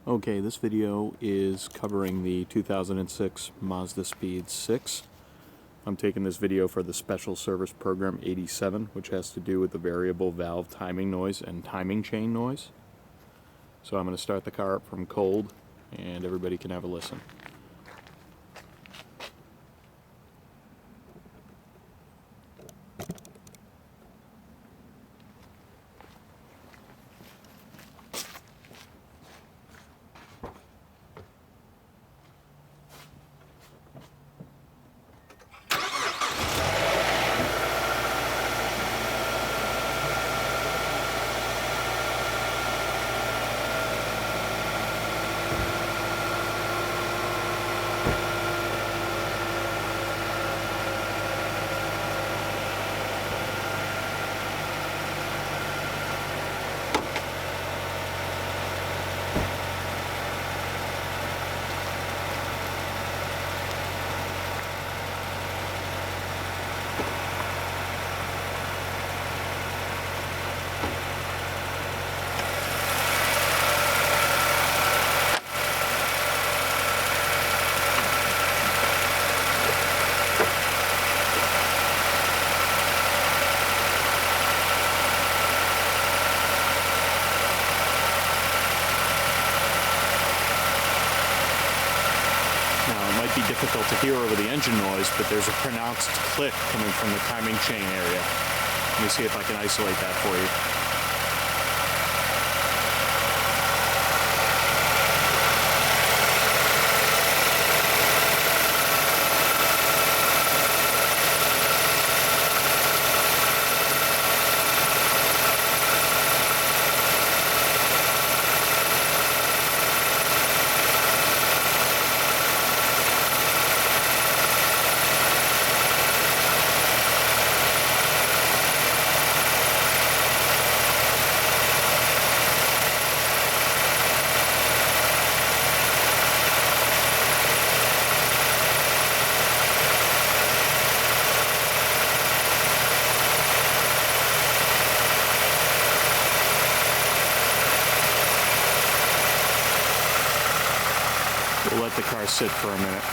Okay, this video is covering the 2006 Mazda Speed 6. I'm taking this video for the Special Service Program 87, which has to do with the variable valve timing noise and timing chain noise. So I'm going to start the car up from cold, and everybody can have a listen. Be difficult to hear over the engine noise, but there's a pronounced click coming from the timing chain area. Let me see if I can isolate that for you. We'll let the car sit for a minute.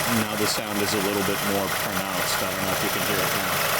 Now the sound is a little bit more pronounced. I don't know if you can hear it now.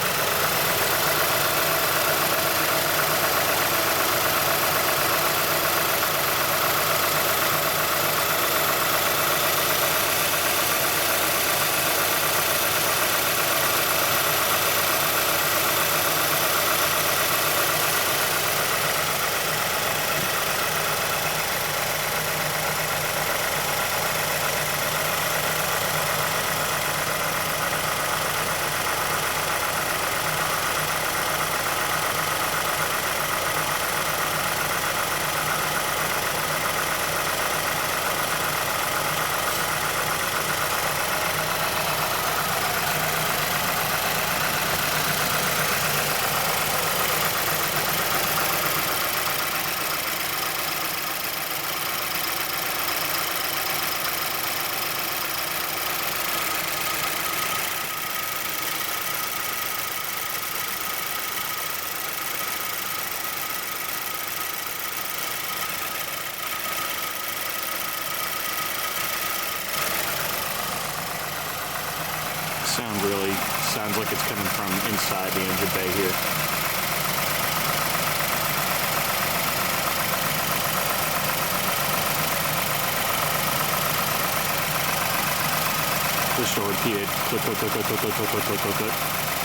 Sound really sounds like it's coming from inside the engine bay here. Just to repeat it, click, click, click, click, click, click, click, click, click, click.